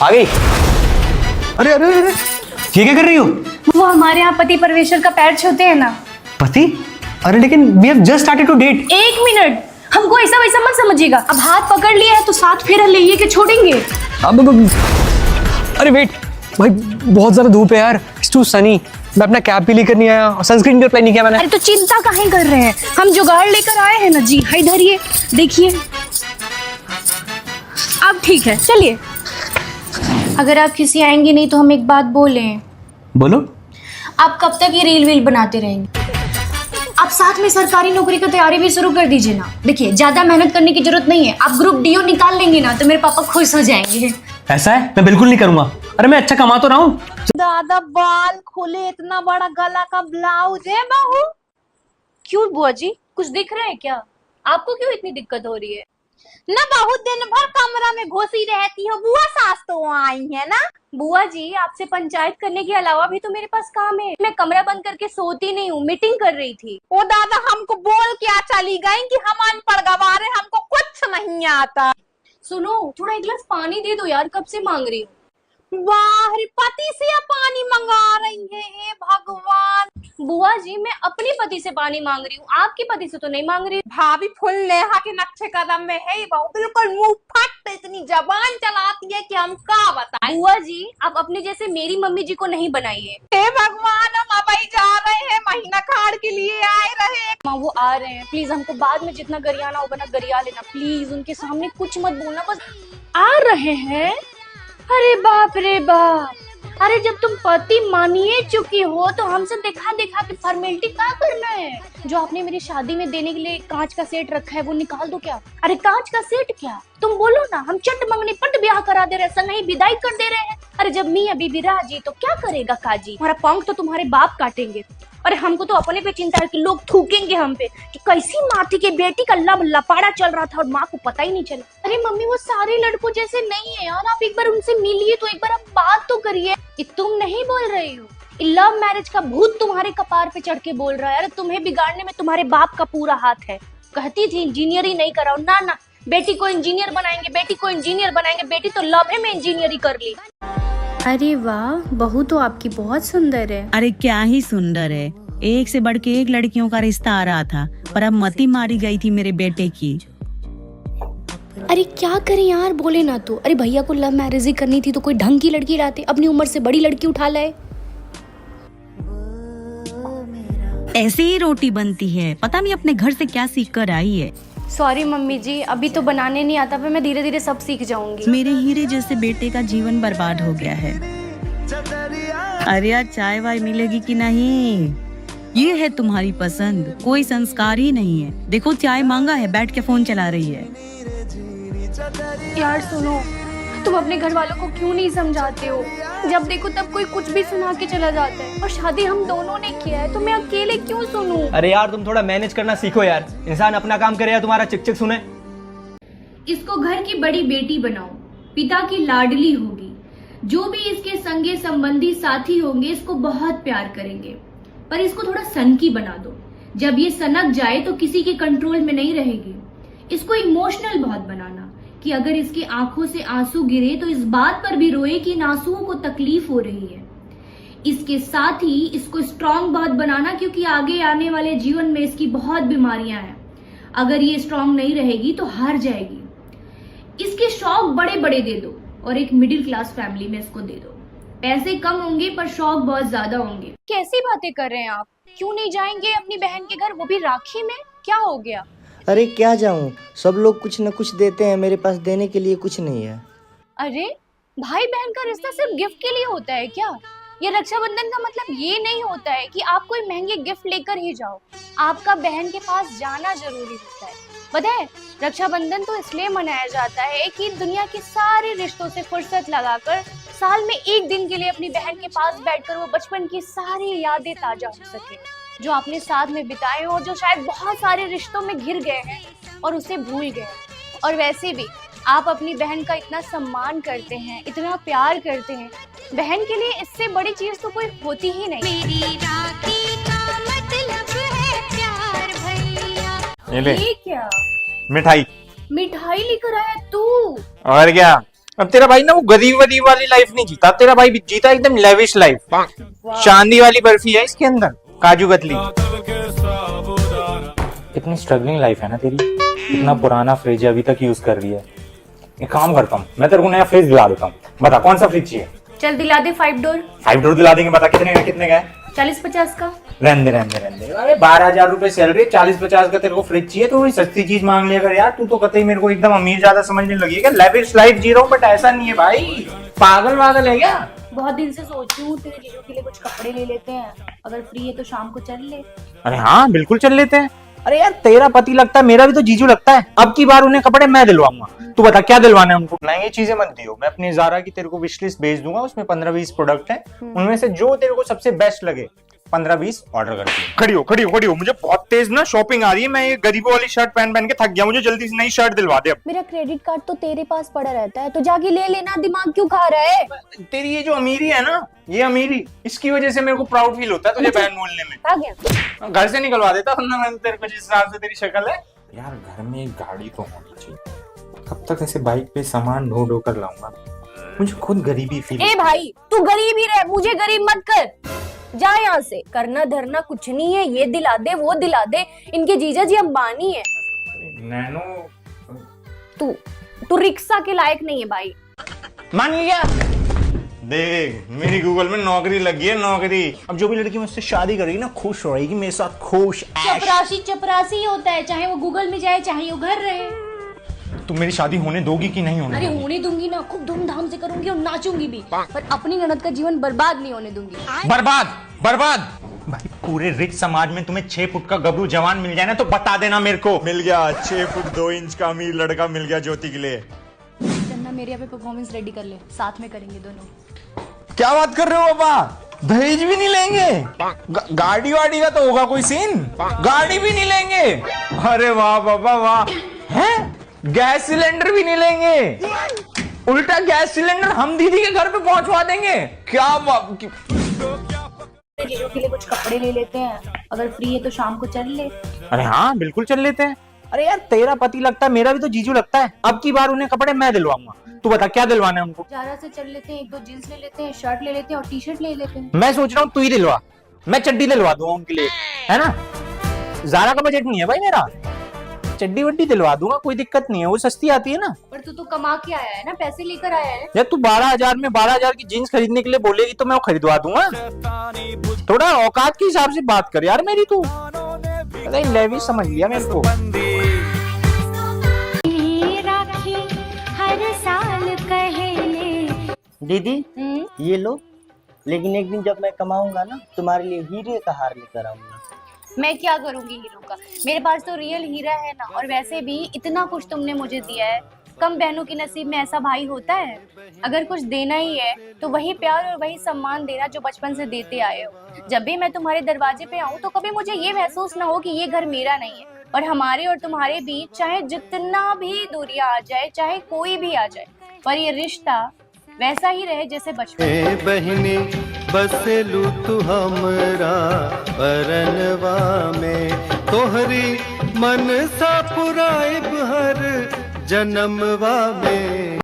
आ गई। अरे अरे अरे ये क्या कर रही हो? वो हमारे यहाँ पति परमेश्वर का पैर छूते हैं ना। पति? अरे लेकिन we have just started to date. एक मिनट, हमको ऐसा वैसा मत समझिएगा। अब हाथ पकड़ लिया है तो साथ फेरा ले के छोड़ेंगे। अब अरे वेट भाई, बहुत ज्यादा धूप है यार, इट्स टू सनी। मैं अपना कैप भी लेकर नहीं आया और सनस्क्रीन भी अप्लाई नहीं किया मैंने। अरे तो चिंता काहे कर रहे हैं, हम जुगाड़ लेकर आए हैं ना जी। हाय धरिए, देखिए अब ठीक है, चलिए। अगर आप किसी आएंगे नहीं तो हम एक बात बोलें। बोलो। आप कब तक ये रील वील बनाते रहेंगे? आप साथ में सरकारी नौकरी की तैयारी भी शुरू कर दीजिए ना। देखिए ज्यादा मेहनत करने की जरूरत नहीं है, आप ग्रुप डीओ निकाल लेंगे ना तो मेरे पापा खुश हो जाएंगे। ऐसा है? मैं बिल्कुल नहीं करूंगा। अरे मैं अच्छा कमा तो रहा हूँ। दादा बाल खुले, इतना बड़ा गला का ब्लाउज है बहू। क्यों बुआ जी, कुछ दिख रहा है क्या? आपको क्यों इतनी दिक्कत हो रही है? न बहुत दिन भर कमरा में घुसी रहती हो। बुआ सास तो आई है ना। बुआ जी आपसे पंचायत करने के अलावा भी तो मेरे पास काम है। मैं कमरा बंद करके सोती नहीं हूँ, मीटिंग कर रही थी। ओ दादा हमको बोल क्या चली गई कि हम अनपढ़ गवार हैं, हमको कुछ नहीं आता। सुनो, थोड़ा एक गिलास पानी दे दो यार, कब से मांग रही हूँ। बाहर पति से पानी मंगा रही है, हे भगवान। बुआ जी मैं अपने पति से पानी मांग रही हूँ, आपके पति से तो नहीं मांग रही। भाभी फुल नेहा के नक्शे कदम में है बहू, बिल्कुल मुंह फट इतनी जबान चलाती है कि हम क्या बताएं। बुआ जी आप अपने जैसे मेरी मम्मी जी को नहीं बनाइए। हे भगवान, हम अभी जा रहे हैं, महीना खाड़ के लिए आए रहे। माँ वो आ रहे हैं, प्लीज हमको बाद में जितना गरियाना होगा ना गरिया लेना प्लीज। उनके सामने कुछ मत बोलना, बस आ रहे हैं। अरे बाप रे बाप, अरे जब तुम पति मानिए चुकी हो तो हमसे दिखा दिखा के फॉर्मेलिटी क्या करना है? जो आपने मेरी शादी में देने के लिए कांच का सेट रखा है वो निकाल दो क्या? अरे कांच का सेट क्या, तुम बोलो ना, हम चट मंगनी पट ब्याह करा दे रहे, संगही विदाई कर दे रहे हैं। अरे जब मियां बीबी राजी तो क्या करेगा काजी, हमारा पंख तो तुम्हारे बाप काटेंगे। अरे हमको तो अपने पे चिंता है कि लोग थूकेंगे हम पे कि कैसी माटी की बेटी का लब लपाड़ा चल रहा था और माँ को पता ही नहीं चला। अरे मम्मी वो सारे लड़कों जैसे नहीं है यार, आप एक बार उनसे मिलिए तो, एक बार आप बात तो करिए। ये तुम नहीं बोल रही हो, लव मैरिज का भूत तुम्हारे कपार पे चढ़ के बोल रहा है। अरे तुम्हें बिगाड़ने में तुम्हारे बाप का पूरा हाथ है। कहती थी इंजीनियरिंग नहीं कराओ, ना ना बेटी को इंजीनियर बनाएंगे, बेटी को इंजीनियर बनाएंगे। बेटी तो लव में इंजीनियरिंग कर ली। अरे वाह, बहू तो आपकी बहुत सुंदर है। अरे क्या ही सुंदर है, एक से बढ़ के एक लड़कियों का रिश्ता आ रहा था, पर अब मती मारी गई थी मेरे बेटे की। अरे क्या करें यार, बोले ना तो। अरे भैया को लव मैरिज ही करनी थी तो कोई ढंग की लड़की लाते, अपनी उम्र से बड़ी लड़की उठा लाए। ऐसे ही रोटी बनती है, पता नहीं अपने घर से क्या सीख कर आई है। सॉरी मम्मी जी, अभी तो बनाने नहीं आता, पर मैं धीरे धीरे सब सीख जाऊंगी। मेरे हीरे जैसे बेटे का जीवन बर्बाद हो गया है। अरे यार चाय वाय मिलेगी कि नहीं? ये है तुम्हारी पसंद, कोई संस्कार ही नहीं है। देखो चाय मांगा है, बैठ के फोन चला रही है। यार सुनो, तुम अपने घर वालों को क्यों नहीं समझाते हो? जब देखो तब कोई कुछ भी सुना के चला जाता है, और शादी हम दोनों ने किया है तो मैं अकेले क्यों सुनूं? अरे यार तुम थोड़ा मैनेज करना सीखो यार, इंसान अपना काम करे या तुम्हारा चिक चिक सुने। इसको घर की बड़ी बेटी बनाओ, पिता की लाडली होगी। जो भी इसके संगे संबंधी साथी होंगे इसको बहुत प्यार करेंगे, पर इसको थोड़ा सनकी बना दो। जब ये सनक जाए तो किसी के कंट्रोल में नहीं रहेगी। इसको इमोशनल बहुत बनाना कि अगर इसकी आंखों से आंसू गिरे तो इस बात पर भी रोए कि इन आंसुओं को तकलीफ हो रही है। इसके साथ ही इसको स्ट्रांग बहुत बनाना, क्योंकि आगे आने वाले जीवन में इसकी बहुत बीमारियां हैं। अगर ये स्ट्रांग नहीं रहेगी तो हार जाएगी। इसके शौक बड़े बड़े दे दो और एक मिडिल क्लास फैमिली में इसको दे दो। पैसे कम होंगे पर शौक बहुत ज्यादा होंगे। कैसी बातें कर रहे हैं आप? क्यों नहीं जाएंगे अपनी बहन के घर, वो भी राखी में? क्या हो गया? अरे क्या जाऊं, सब लोग कुछ न कुछ देते हैं, मेरे पास देने के लिए कुछ नहीं है। अरे भाई बहन का रिश्ता सिर्फ गिफ्ट के लिए होता है क्या? ये रक्षाबंधन का मतलब ये नहीं होता है कि आप कोई महंगे गिफ्ट लेकर ही जाओ। आपका बहन के पास जाना जरूरी होता है। पता है, रक्षाबंधन तो इसलिए मनाया जाता है कि दुनिया के सारे रिश्तों से फुर्सत लगाकर साल में एक दिन के लिए अपनी बहन के पास बैठकर वो बचपन की सारी यादें ताजा हो सके, जो आपने साथ में बिताए और जो शायद बहुत सारे रिश्तों में घिर गए हैं और उसे भूल गए। और वैसे भी आप अपनी बहन का इतना सम्मान करते हैं, इतना प्यार करते हैं, बहन के लिए इससे बड़ी चीज तो कोई होती ही नहीं। मेरी राखी का मतलब है प्यार भैया। ये ले ये क्या? मिठाई। मिठाई लेकर आया तू? और क्या, अब तेरा भाई ना वो गरीब वरीब वाली लाइफ नहीं जीता, तेरा भाई जीता एकदम लेविश लाइफ। चांदी वाली बर्फी है इसके अंदर, काजू कतली। कितनी स्ट्रगलिंग लाइफ है ना तेरी, इतना पुराना फ्रिज अभी तक यूज कर रही है। एक काम करता हूँ, मैं तेरे को नया फ्रिज दिला देता हूँ। बता कौन सा फ्रिज चाहिए? चल दिला दे 5 डोर। 5 डोर दिला देंगे। बता कितने का है? 40-50 का। रहने दे। अरे 12,000 रुपए सैलरी, 40-50 का तेरे को फ्रिज चाहिए तो वही सस्ती चीज मांग लिया कर यार। तू तो कतई मेरे को एकदम अमीर ज्यादा समझने लगी है क्या? लेविश लाइफ जी रहा हूँ बट ऐसा नहीं है भाई, पागल है क्या? बहुत दिन से सोच रही हूँ तेरे जीजू के लिए कुछ कपड़े ले लेते हैं, अगर फ्री है तो शाम को चल ले। अरे हाँ बिल्कुल चल लेते हैं। अरे यार तेरा पति लगता है, मेरा भी तो जीजू लगता है। अब की बार उन्हें कपड़े मैं दिलवाऊंगा। तू बता क्या दिलवाना है उनको? महंगी चीजें मत दियो, मैं अपनी ज़ारा की तेरे को विश लिस्ट भेज दूंगा, उसमें 15-20 प्रोडक्ट हैं, उनमें से जो तेरे को सबसे बेस्ट लगे 15-20 ऑर्डर कर दियो। खड़ी हो, मुझे बहुत तेज ना शॉपिंग आ रही है। मैं ये गरीबों वाली शर्ट पहन के थक गया, मुझे जल्दी से नई शर्ट दिलवा दे। अब मेरा क्रेडिट कार्ड तो तेरे पास पड़ा रहता है, तो जाके ले लेना, दिमाग क्यों खा रहा है? तेरी ये जो अमीरी है ना, ये अमीरी, इसकी वजह से मेरे को प्राउड फील होता है तुझे बहन बोलने में। आ गया घर से निकलवा देता वरना मैं तेरे को जिस हिसाब से तेरी शक्ल है। यार घर में एक गाड़ी तो होनी चाहिए, कब तक ऐसे बाइक पे सामान ढो कर लाऊंगा? मुझे खुद गरीबी फील। ए भाई तू गरीब ही रह, मुझे गरीब मत कर, जा यहाँ से। करना धरना कुछ नहीं है, ये दिला दे वो दिला दे, इनके जीजा जी अंबानी है। नैनो तू रिक्शा के लायक नहीं है भाई। मान लिया। देख मेरी गूगल में नौकरी लगी है, नौकरी। अब जो भी लड़की मुझसे शादी करेगी ना खुश रहेगी मेरे साथ, खुश। चपरासी होता है, चाहे वो गूगल में जाए चाहे वो घर रहे। तुम मेरी शादी होने दोगी कि नहीं होने? अरे होने दूंगी ना, खूब धूमधाम से करूंगी और नाचूंगी भी, पर अपनी ननद का जीवन बर्बाद नहीं होने दूंगी। बर्बाद भाई, पूरे रिच समाज में तुम्हें 6 फुट का गबरू जवान मिल जाए ना तो बता देना मेरे को। मिल गया 6 फुट 2 इंच का अमीर लड़का मिल गया ज्योति के लिए। चन्ना मेरे यहाँ पे परफॉर्मेंस रेडी कर ले, साथ में करेंगे दोनों। क्या बात कर रहे हो पापा? दहेज भी नहीं लेंगे? गाड़ी वाड़ी का तो होगा कोई सीन? गाड़ी भी नहीं लेंगे? अरे वाह बाबा वाह। हैं? गैस सिलेंडर भी नहीं लेंगे? उल्टा गैस सिलेंडर हम दीदी के घर पे पहुंचवा देंगे। क्या जीजू के लिए कुछ कपड़े ले लेते हैं, अगर फ्री है तो शाम को चल ले। अरे हाँ बिल्कुल चल लेते हैं। अरे यार तेरा पति लगता है, मेरा भी तो जीजू लगता है। अब की बार उन्हें कपड़े मैं दिलवाऊंगा। तू बता क्या दिलवाना है उनको? ज़ारा से चल लेते हैं, 1-2 जींस ले लेते हैं, शर्ट ले लेते हैं और टी-शर्ट ले लेते हैं। मैं सोच रहा हूँ तू ही दिलवा, मैं चड्डी दिलवा दूंगा उनके लिए, है ना? ज़ारा का बजट नहीं है भाई मेरा, चड्डी वड्डी दिलवा दूंगा, कोई दिक्कत नहीं है, वो सस्ती आती है ना। पर तू तो कमा के आया है ना, पैसे लेकर आया है। यार तू 12,000 में 12,000 की जीन्स खरीदने के लिए बोलेगी तो मैं वो खरीदवा दूंगा। थोड़ा औकात के हिसाब से बात कर यार मेरी तू। अरे लेवी समझ लिया मेरे को। दीदी ये लो, लेकिन एक दिन जब मैं कमाऊंगा ना तुम्हारे लिए हीरे का हार लेकर आऊंगा। मैं क्या करूंगी हीरो का, मेरे पास तो रियल हीरा है ना, और वैसे भी इतना कुछ तुमने मुझे दिया है, कम बहनों के नसीब में ऐसा भाई होता है? अगर कुछ देना ही है तो वही प्यार और वही सम्मान देना जो बचपन से देते आए हो। जब भी मैं तुम्हारे दरवाजे पे आऊँ तो कभी मुझे ये महसूस ना हो कि ये घर मेरा नहीं है, और हमारे और तुम्हारे बीच चाहे जितना भी दूरियां आ जाए, चाहे कोई भी आ जाए, पर ये रिश्ता वैसा ही रहे जैसे बचपन। बहिनी बसेलू तू हमरा परनवा में, तोहरी मन सा पुराइब हर जन्मवा में।